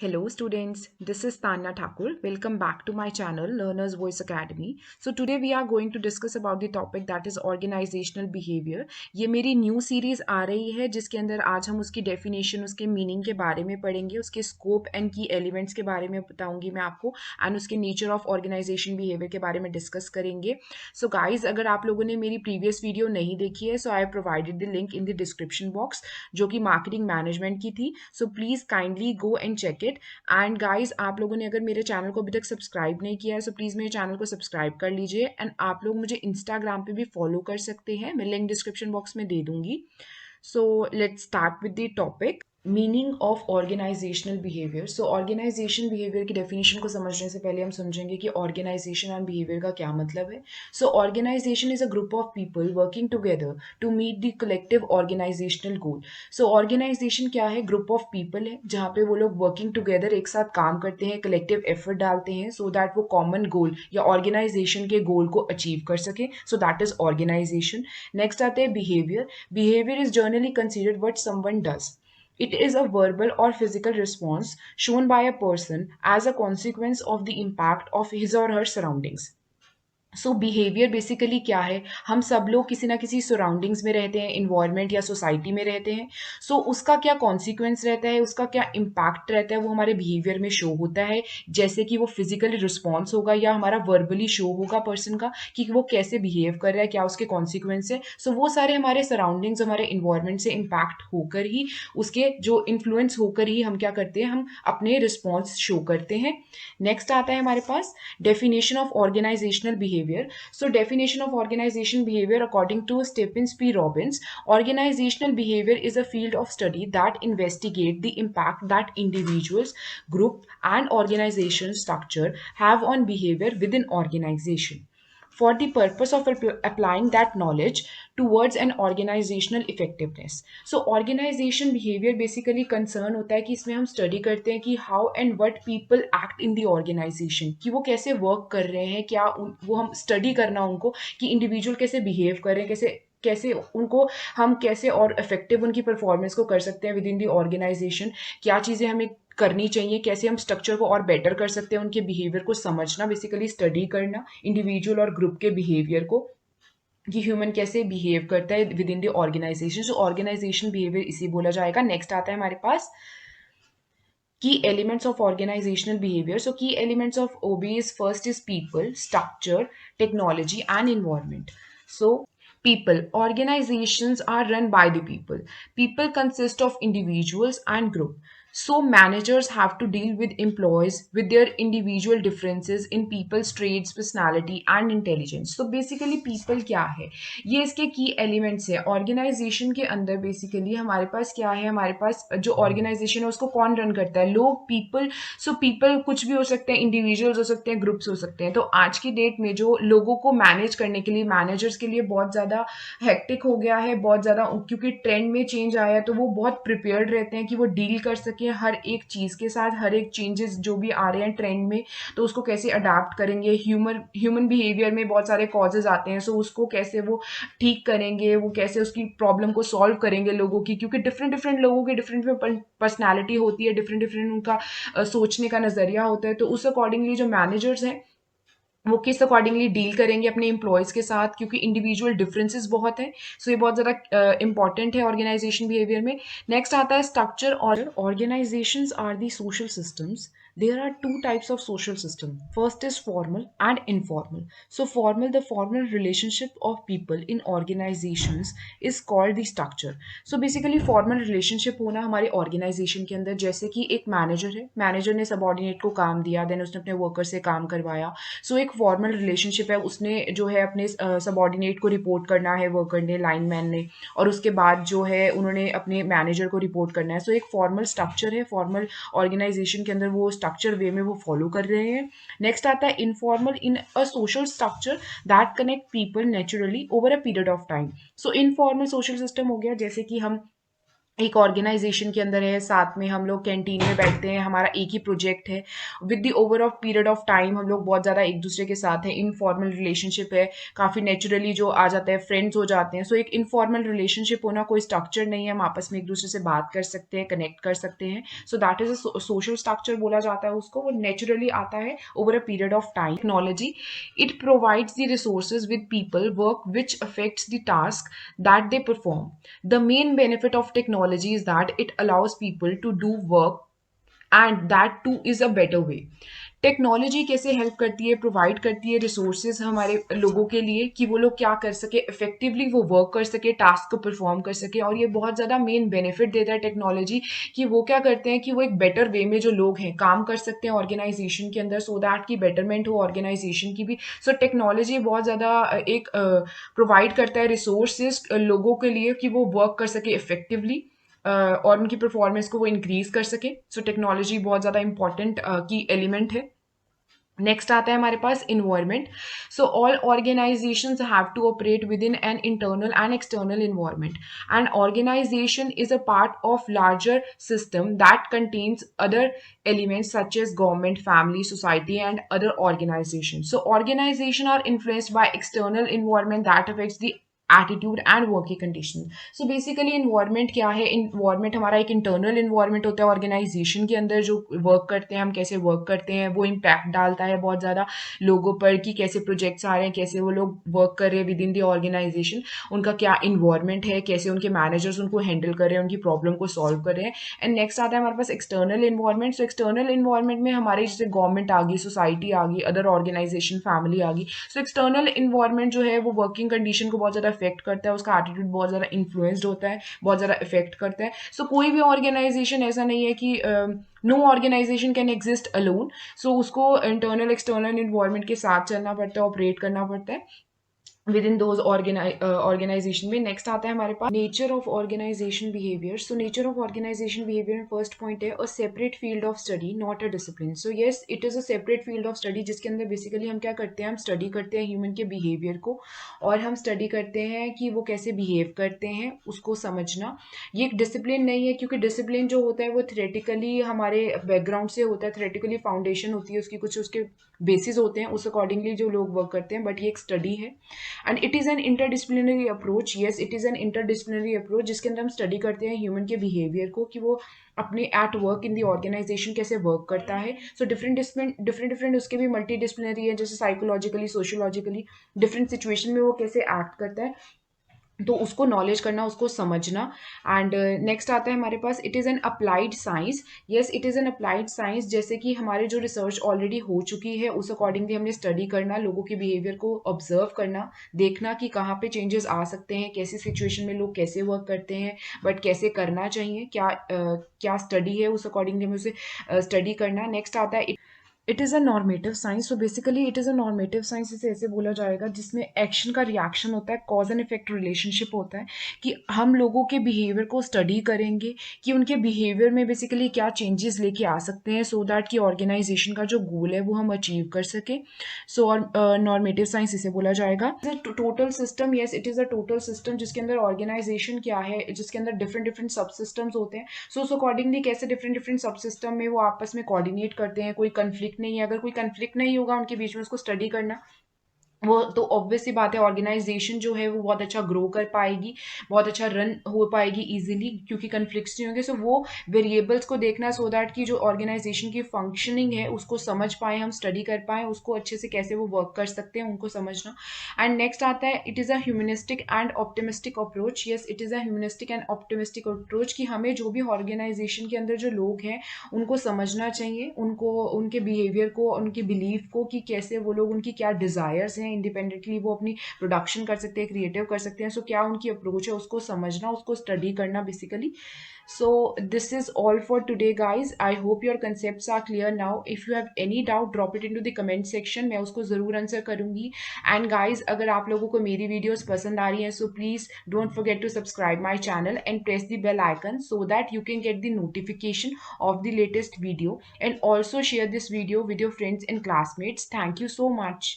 Hello students, this is Tanya Thakur. Welcome back to my channel Learners Voice Academy. So today we are going to discuss about the topic that is organizational behavior. ये मेरी new series आ रही है जिसके अंदर आज हम उसकी definition, उसके मीनिंग के बारे में पढ़ेंगे, उसके स्कोप एंड की एलिमेंट्स के बारे में बताऊंगी मैं आपको एंड उसके नेचर ऑफ ऑर्गेनाइजेशन बिहेवियर के बारे में डिस्कस करेंगे. सो गाइज, अगर आप लोगों ने मेरी प्रीवियस वीडियो नहीं देखी है so I have provided the link in the description box जो कि मार्केटिंग मैनेजमेंट की थी. So please kindly go and check it. And guys, आप लोगों ने अगर मेरे चैनल को अभी तक सब्सक्राइब नहीं किया है सो प्लीज़ मेरे चैनल को सब्सक्राइब कर लीजिए. एंड आप लोग मुझे इंस्टाग्राम पे भी फॉलो कर सकते हैं, मैं लिंक डिस्क्रिप्शन बॉक्स में दे दूंगी. So let's start with the topic. Meaning of organisational behaviour. So organisation behaviour की डेफिनेशन को समझने से पहले हम समझेंगे कि ऑर्गेनाइजेशन एंड बिहेवियर का क्या मतलब है. So organization is a group of people working together to meet the collective organizational goal. So organization क्या है? ग्रुप ऑफ पीपल है जहाँ पे वो लोग वर्किंग टुगेदर एक साथ काम करते हैं, कलेक्टिव एफर्ट डालते हैं सो दैट वो कॉमन गोल या ऑर्गेनाइजेशन के गोल को अचीव कर सके. So that is organisation. Next आते हैं behaviour. Behaviour is generally considered what someone does. It is a verbal or physical response shown by a person as a consequence of the impact of his or her surroundings. So behaviour basically क्या है? हम सब लोग किसी ना किसी surroundings में रहते हैं, इन्वायरमेंट या सोसाइटी में रहते हैं. सो उसका क्या कॉन्सिक्वेंस रहता है, उसका क्या इम्पैक्ट रहता है, वो हमारे बिहेवियर में शो होता है. जैसे कि वो फिजिकली रिस्पॉन्स होगा या हमारा वर्बली शो होगा पर्सन का कि वो कैसे बिहेव कर रहा है, क्या उसके कॉन्सिक्वेंस है. सो वो सारे हमारे सराउंडिंग्स, हमारे इन्वायरमेंट से इम्पैक्ट होकर ही, उसके जो इन्फ्लुएंस होकर ही हम क्या करते हैं, हम अपने रिस्पॉन्स शो करते हैं. नेक्स्ट आता है हमारे पास definition of organizational behavior. So definition of organization behavior according to Stephens P. Robbins, organizational behavior is a field of study that investigate the impact that individuals, group and organization structure have on behavior within organization for the purpose of applying that knowledge towards an organizational effectiveness. So organization behavior basically concern होता है कि इसमें हम study करते हैं कि how and what people act in the organization, कि वो कैसे वर्क कर रहे हैं, क्या वो हम स्टडी करना उनको कि इंडिविजुअल कैसे बिहेव कर रहे हैं, कैसे कैसे उनको हम कैसे और इफेक्टिव उनकी परफॉर्मेंस को कर सकते हैं विद इन दी ऑर्गेनाइजेशन. क्या चीज़ें हमें करनी चाहिए, कैसे हम स्ट्रक्चर को और बेटर कर सकते हैं, उनके बिहेवियर को समझना, बेसिकली स्टडी करना इंडिविजुअल और ग्रुप के बिहेवियर को कि ह्यूमन कैसे बिहेव करता है within the organisation. So organisation behaviour इसी बोला जाएगा. नेक्स्ट आता है हमारे पास key elements of organizational behavior. So key elements of OB is first is people, structure, technology and environment. So people, organizations are run by the people. People consist of individuals and group. So managers have to deal with employees with their individual differences in people's traits, personality and intelligence. So basically people क्या है, ये इसके की elements है. Organisation के अंदर basically हमारे पास क्या है, हमारे पास जो ऑर्गेनाइजेशन है उसको कौन रन करता है? लोग, पीपल. सो पीपल कुछ भी हो सकते हैं, इंडिविजुअल्स हो सकते हैं, ग्रुप्स हो सकते हैं. तो आज की डेट में जो लोगों को मैनेज करने के लिए, मैनेजर्स के लिए बहुत ज़्यादा हेक्टिक हो गया है, बहुत ज़्यादा, क्योंकि ट्रेंड में चेंज आया है तो वो बहुत प्रिपेयर्ड रहते हैं कि वो डील कर सकें हर एक चीज़ के साथ, हर एक चेंजेस जो भी आ रहे हैं ट्रेंड में तो उसको कैसे अडाप्ट करेंगे. ह्यूमन बिहेवियर में बहुत सारे कॉजेज आते हैं, सो उसको कैसे वो ठीक करेंगे, वो कैसे उसकी प्रॉब्लम को सॉल्व करेंगे लोगों की, क्योंकि डिफरेंट डिफरेंट लोगों की डिफरेंट पर्सनैलिटी होती है, डिफरेंट डिफरेंट उनका सोचने का नज़रिया होता है. तो उस अकॉर्डिंगली जो मैनेजर्स हैं वो किस अकॉर्डिंगली डील करेंगे अपने एम्प्लॉयज़ के साथ, क्योंकि इंडिविजुअल डिफरेंसेस बहुत हैं. सो ये बहुत ज़्यादा इंपॉर्टेंट है ऑर्गेनाइजेशन बिहेवियर में. नेक्स्ट आता है स्ट्रक्चर. और organisations are the social systems. There are two types of social system. First is formal and informal. So formal, the formal relationship of people in organizations is called the structure. So basically formal relationship होना हमारे organization के अंदर, जैसे कि एक manager है, manager ने subordinate को काम दिया, देन उसने अपने वर्कर से काम करवाया. सो एक फॉर्मल रिलेशनशिप है, उसने जो है अपने सबॉर्डिनेट को रिपोर्ट करना है, वर्कर ने, लाइनमैन ने, और उसके बाद जो है उन्होंने अपने मैनेजर को रिपोर्ट करना है. सो एक फॉर्मल स्ट्रक्चर है, फॉर्मल ऑर्गेनाइजेशन के अंदर वो स्ट्रक्चर वे में वो फॉलो कर रहे हैं. नेक्स्ट आता है informal. In a social structure that connect people naturally over a period of time. So informal social system हो गया जैसे कि हम एक ऑर्गेनाइजेशन के अंदर है, साथ में हम लोग कैंटीन में बैठते हैं, हमारा एक ही प्रोजेक्ट है। With the over of period of time हम लोग बहुत ज़्यादा एक दूसरे के साथ हैं, इनफॉर्मल रिलेशनशिप है, काफ़ी नेचुरली जो आ जाता है, फ्रेंड्स हो जाते हैं। सो एक इनफॉर्मल रिलेशनशिप होना, कोई स्ट्रक्चर नहीं है, हम आपस में एक दूसरे से बात कर सकते हैं, कनेक्ट कर सकते हैं। सो that is a social structure बोला जाता है उसको, वो नेचुरली आता है over a period of time. Technology, it provides the resources with people work which affects the task that they perform. The main benefit of technology is that it allows people to do work and that too is a better way. Technology कैसे help करती है, provide करती है resources हमारे लोगों के लिए कि वो लोग क्या कर सके, इफेक्टिवली वो वर्क कर सके, टास्क को परफॉर्म कर सके। और ये बहुत ज़्यादा मेन बेनिफिट देता है टेक्नोलॉजी कि वो क्या करते हैं कि वो एक बेटर वे में जो लोग हैं काम कर सकते हैं ऑर्गेनाइजेशन के अंदर, सो दैट की बेटरमेंट हो ऑर्गेनाइजेशन की भी। सो टेक्नोलॉजी बहुत ज़्यादा एक प्रोवाइड करता है रिसोर्सेज लोगों के लिए कि वो वर्क कर सके इफेक्टिवली और उनकी परफॉर्मेंस को वो इंक्रीज कर सके। सो टेक्नोलॉजी बहुत ज़्यादा इंपॉर्टेंट की एलिमेंट है। नेक्स्ट आता है हमारे पास environment. So all organizations have to operate within an internal and external environment, and organization is a part of larger system that contains other elements such as government, family, society, and other organizations. So, organization are influenced by external environment that affects the attitude and working condition. So basically environment क्या है, environment हमारा एक internal environment होता है organisation के अंदर, जो work करते हैं हम कैसे वर्क करते हैं वो इम्पैक्ट डालता है बहुत ज़्यादा लोगों पर कि कैसे प्रोजेक्ट्स आ रहे हैं, कैसे वो लोग वर्क कर रहे हैं विद इन दी ऑर्गेनाइजेशन, उनका क्या इन्वायरमेंट है, कैसे उनके मैनेजर्स उनको हैंडल कर रहे हैं, उनकी प्रॉब्लम को सॉल्व कर रहे हैं। एंड नेक्स्ट आता है हमारे पास external environment. So external environment में हमारे जैसे गवर्नमेंट आ गई, सोसाइटी आ गई, अदर ऑर्गेनाइजेशन, फैमिली आ गई। सो एक्सटर्नल इन्वायरमेंट जो है वो वर्किंग कंडीशन को बहुत ज़्यादा इफेक्ट करता है, उसका एटीट्यूड बहुत ज़्यादा इन्फ्लुएंस्ड होता है, बहुत ज़्यादा इफेक्ट करता है। सो कोई भी ऑर्गेनाइजेशन ऐसा नहीं है कि no organization can exist alone. So उसको इंटरनल एक्सटर्नल इन्वायरमेंट के साथ चलना पड़ता है, ऑपरेट करना पड़ता है विद इन दोज ऑर्गेनाइजेशन में। नेक्स्ट आता है हमारे पास nature of organization behavior. So nature of organization behavior में फर्स्ट पॉइंट है a separate field of study not a discipline. So yes, it is a separate field of study जिसके अंदर basically हम क्या करते हैं, हम स्टडी करते हैं ह्यूमन के बिहेवियर को, और हम स्टडी करते हैं कि वो कैसे बिहेव करते हैं, उसको समझना। ये एक डिसिप्लिन नहीं है, क्योंकि डिसिप्लिन जो होता है वो थ्योरेटिकली हमारे बैकग्राउंड से होता है, थ्योरेटिकली फाउंडेशन होती है उसकी, कुछ उसके बेसिस होते हैं, उस अकॉर्डिंगली जो लोग वर्क करते हैं, बट ये एक स्टडी है। And it is N interdisciplinary approach. Yes, it is N interdisciplinary approach जिसके अंदर हम स्टडी करते हैं ह्यूमन के बिहेवियर को कि वो अपने at work in the organisation कैसे वर्क करता है। सो डिफरेंट डिफरेंट डिफरेंट उसके भी मल्टी डिसिप्लिनरी है, जैसे साइकोलॉजिकली, सोशियोलॉजिकली डिफरेंट सिचुएशन में वो कैसे एक्ट करता है, तो उसको नॉलेज करना, उसको समझना। एंड नेक्स्ट आता है हमारे पास it is an applied science. Yes, it is an applied science, जैसे कि हमारे जो रिसर्च ऑलरेडी हो चुकी है उस अकॉर्डिंगली हमने स्टडी करना, लोगों के बिहेवियर को ऑब्जर्व करना, देखना कि कहाँ पे चेंजेस आ सकते हैं, कैसी सिचुएशन में लोग कैसे वर्क करते हैं, बट कैसे करना चाहिए, क्या स्टडी है उस अकॉर्डिंगली हमें उसे स्टडी करना। नेक्स्ट आता है it is a normative science. So basically it is a normative science, इसे ऐसे बोला जाएगा जिसमें एक्शन का रिएक्शन होता है, कॉज एंड इफेक्ट रिलेशनशिप होता है, कि हम लोगों के बिहेवियर को स्टडी करेंगे कि उनके बिहेवियर में बेसिकली क्या चेंजेस लेके आ सकते हैं, सो दैट कि ऑर्गेनाइजेशन का जो गोल है वो हम अचीव कर सके। सो और नॉर्मेटिव साइंस इसे बोला जाएगा। Total system, yes it is a total system जिसके अंदर ऑर्गेनाइजेशन क्या है, जिसके अंदर डिफरेंट डिफरेंट सब सिस्टम्स होते हैं। सो उस अकॉर्डिंगली कैसे डिफरेंट डिफरेंट सब सिस्टम में वो आपस में कोऑर्डिनेट करते हैं, कोई कंफ्लिक्ट नहीं है, अगर कोई कंफ्लिक्ट नहीं होगा उनके बीच में, उसको स्टडी करना, वो तो ऑब्वियस सी बात है ऑर्गेनाइजेशन जो है वो बहुत अच्छा ग्रो कर पाएगी, बहुत अच्छा रन हो पाएगी इजीली, क्योंकि कन्फ्लिक्ट्स नहीं होंगे। सो वो वेरिएबल्स को देखना, सो दैट कि जो ऑर्गेनाइजेशन की फंक्शनिंग है उसको समझ पाए, हम स्टडी कर पाए उसको अच्छे से, कैसे वो वर्क कर सकते हैं उनको समझना। एंड नेक्स्ट आता है it is a humanistic and optimistic approach. Yes, it is a humanistic and optimistic approach कि हमें जो भी ऑर्गेनाइजेशन के अंदर जो लोग हैं उनको समझना चाहिए, उनको उनके बिहेवियर को, उनके बिलीफ को, कि कैसे वो लोग, उनकी क्या डिज़ायर्स हैं, इंडिपेंडेंटली वो अपनी प्रोडक्शन कर सकते हैं, क्रिएटिव कर सकते हैं। सो क्या उनकी अप्रोच है उसको समझना, उसको स्टडी करना basically. So this is all for today guys. I hope your concepts are clear now. If you have any doubt, drop it into the comment section, मैं उसको ज़रूर आंसर करूँगी। एंड गाइज, अगर आप लोगों को मेरी वीडियोस पसंद आ रही हैं, so please don't forget to subscribe my channel and press the bell icon so that you can get the notification of the latest video, and also share this video with your friends and classmates. Thank you so much.